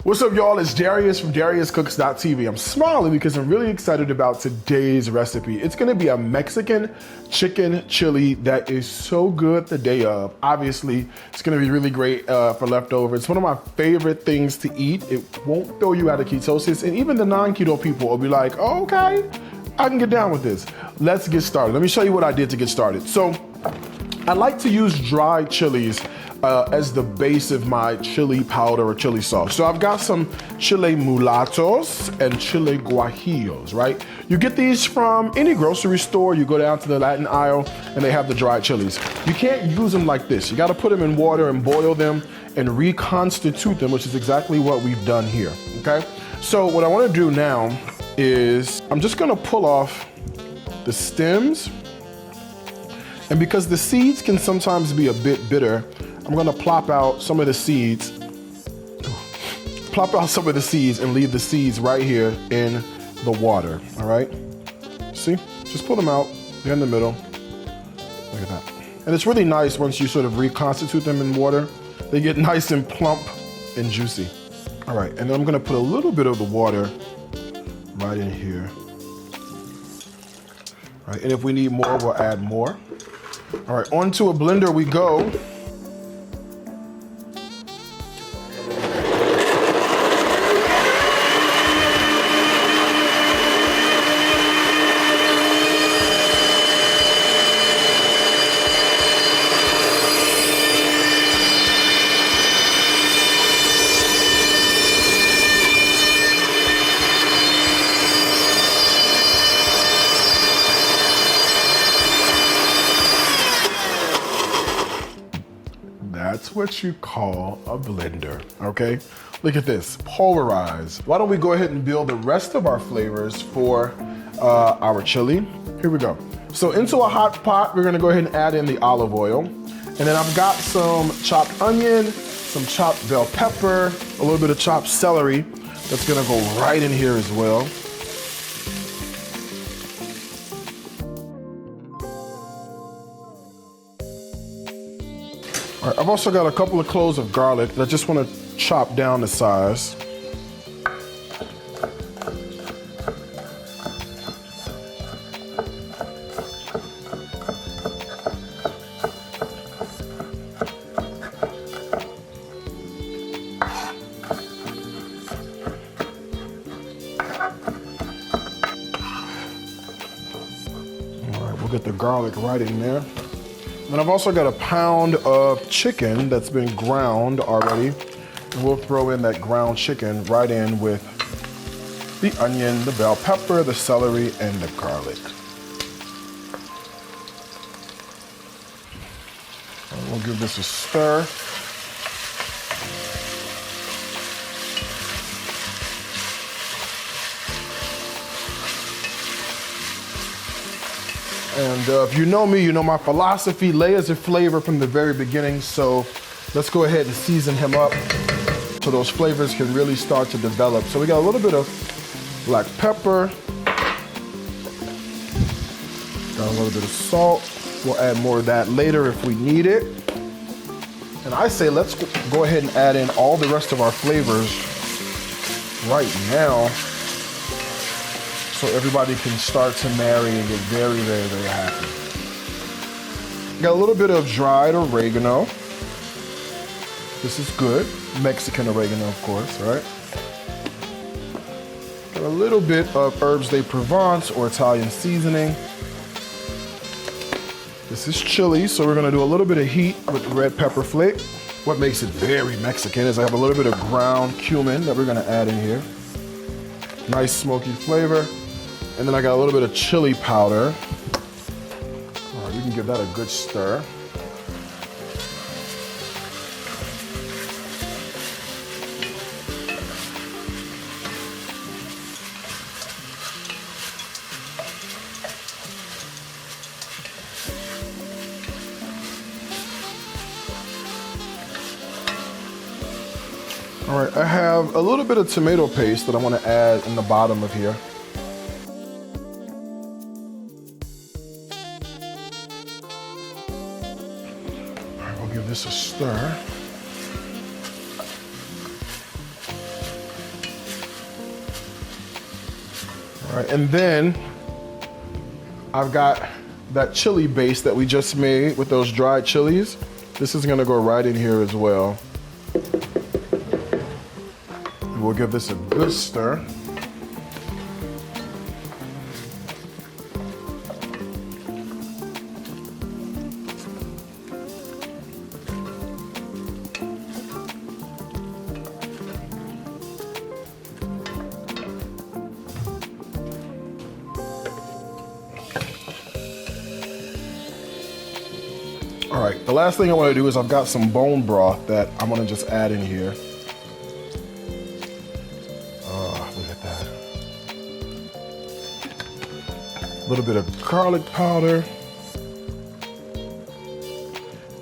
What's up, y'all? It's Darius from DariusCooks.tv. I'm smiling because I'm really excited about today's recipe. It's gonna be a Mexican chicken chili that is so good the day of. Obviously, it's gonna be really great for leftovers. It's one of my favorite things to eat. It won't throw you out of ketosis, and even the non-keto people will be like, oh, okay, I can get down with this. Let's get started. Let me show you what I did to get started. So, I like to use dried chilies as the base of my chili powder or chili sauce. So I've got some chile mulatos and chile guajillos, right? You get these from any grocery store. You go down to the Latin aisle and they have the dried chilies. You can't use them like this. You gotta put them in water and boil them and reconstitute them, which is exactly what we've done here, okay? So what I wanna do now is I'm just gonna pull off the stems. And because the seeds can sometimes be a bit bitter, I'm gonna plop out some of the seeds, and leave the seeds right here in the water, all right? See, just pull them out, they're in the middle. Look at that. And it's really nice once you sort of reconstitute them in water. They get nice and plump and juicy. All right, and then I'm gonna put a little bit of the water right in here. All right, and if we need more, we'll add more. All right, onto a blender we go. That's what you call a blender, okay? Look at this, pulverized. Why don't we go ahead and build the rest of our flavors for our chili? Here we go. So into a hot pot, we're gonna go ahead and add in the olive oil. And then I've got some chopped onion, some chopped bell pepper, a little bit of chopped celery. That's gonna go right in here as well. All right, I've also got a couple of cloves of garlic that I just want to chop down to size. All right, we'll get the garlic right in there. And I've also got a pound of chicken that's been ground already. And we'll throw in that ground chicken right in with the onion, the bell pepper, the celery, and the garlic. And we'll give this a stir. And if you know me, you know my philosophy, layers of flavor from the very beginning. So let's go ahead and season him up so those flavors can really start to develop. So we got a little bit of black pepper, got a little bit of salt. We'll add more of that later if we need it. And I say let's go ahead and add in all the rest of our flavors right now, so everybody can start to marry and get very, very, very happy. Got a little bit of dried oregano. This is good. Mexican oregano, of course, right? Got a little bit of herbes de Provence or Italian seasoning. This is chili, so we're gonna do a little bit of heat with the red pepper flake. What makes it very Mexican is I have a little bit of ground cumin that we're gonna add in here. Nice smoky flavor. And then I got a little bit of chili powder. All right, we can give that a good stir. All right, I have a little bit of tomato paste that I want to add in the bottom of here. All right, we'll give this a stir. All right, and then I've got that chili base that we just made with those dried chilies. This is gonna go right in here as well. And we'll give this a good stir. All right, the last thing I want to do is I've got some bone broth that I'm going to just add in here. Oh, look at that. A little bit of garlic powder.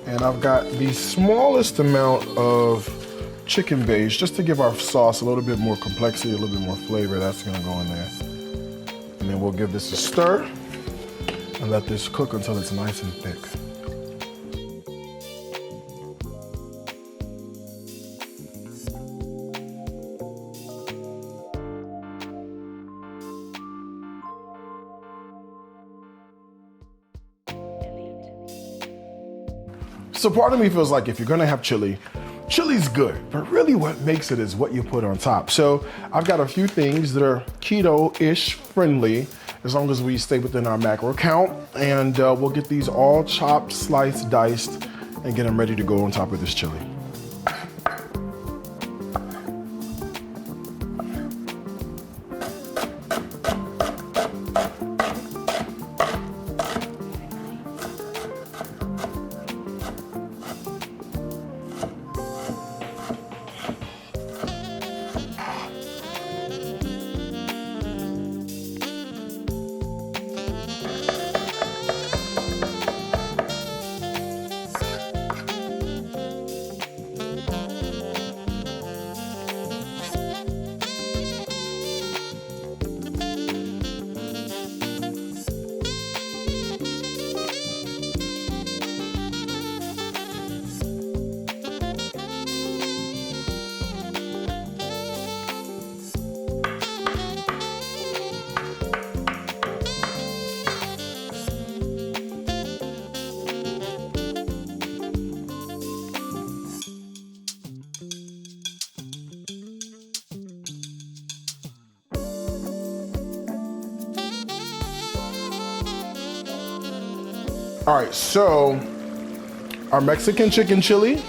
And I've got the smallest amount of chicken base just to give our sauce a little bit more complexity, a little bit more flavor. That's going to go in there. And then we'll give this a stir and let this cook until it's nice and thick. So part of me feels like if you're gonna have chili, chili's good, but really what makes it is what you put on top. So I've got a few things that are keto-ish friendly, as long as we stay within our macro count. And we'll get these all chopped, sliced, diced, and get them ready to go on top of this chili. All right, so our Mexican chicken chili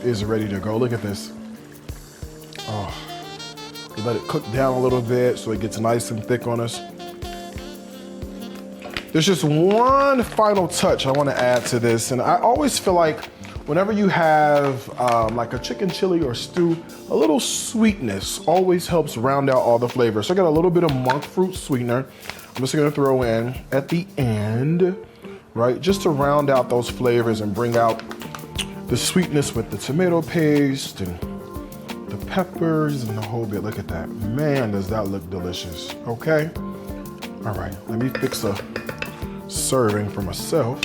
is ready to go. Look at this. Oh, we let it cook down a little bit so it gets nice and thick on us. There's just one final touch I want to add to this, and I always feel like whenever you have like a chicken chili or stew, a little sweetness always helps round out all the flavors. So I got a little bit of monk fruit sweetener. I'm just gonna throw in at the end, right? Just to round out those flavors and bring out the sweetness with the tomato paste and the peppers and the whole bit. Look at that. Man, does that look delicious, okay? All right, let me fix a serving for myself.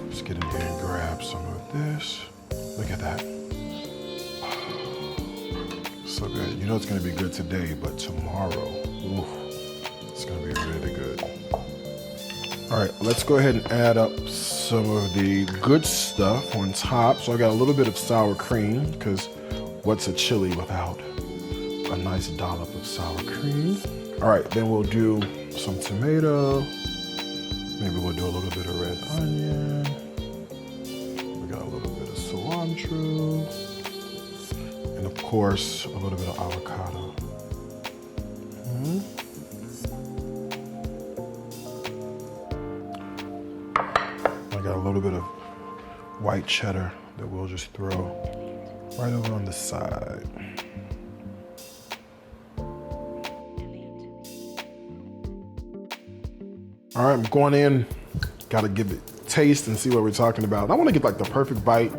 Just get in here and grab some of this. Look at that. So good. You know it's gonna be good today, but tomorrow, oof, it's gonna be really good. All right, let's go ahead and add up some of the good stuff on top. So I got a little bit of sour cream, because what's a chili without a nice dollop of sour cream? All right, then we'll do some tomato. Maybe we'll do a little bit of red onion. We got a little bit of cilantro. And of course, a little bit of avocado. I got a little bit of white cheddar that we'll just throw right over on the side. All right, I'm going in, gotta give it taste and see what we're talking about. I wanna get like the perfect bite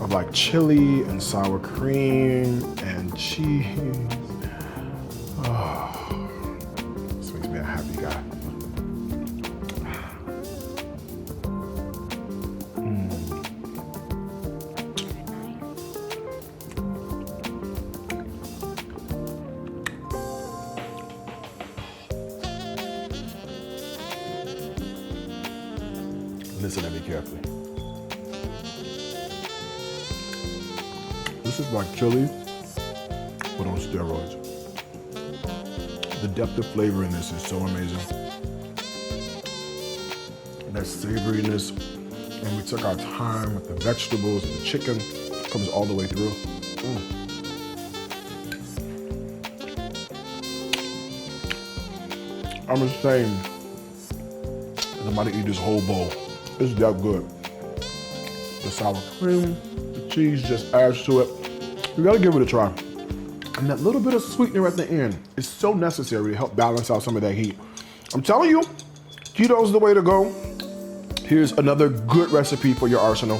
of like chili and sour cream and cheese. Oh, this makes me a happy guy. carefully. This is like chili, but on steroids. The depth of flavor in this is so amazing. That savoriness, and we took our time with the vegetables and the chicken, comes all the way through. I'm ashamed that I'm about to eat this whole bowl. It's that good. The sour cream, the cheese just adds to it. You gotta give it a try. And that little bit of sweetener at the end is so necessary to help balance out some of that heat. I'm telling you, keto's the way to go. Here's another good recipe for your arsenal.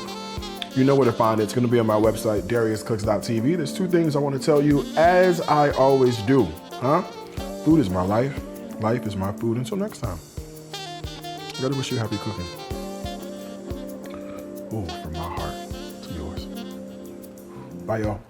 You know where to find it. It's gonna be on my website, dariuscooks.tv. There's two things I wanna tell you, as I always do, Food is my life. Life is my food. Until next time, I gotta wish you happy cooking. Ooh, from my heart to yours. Bye, y'all.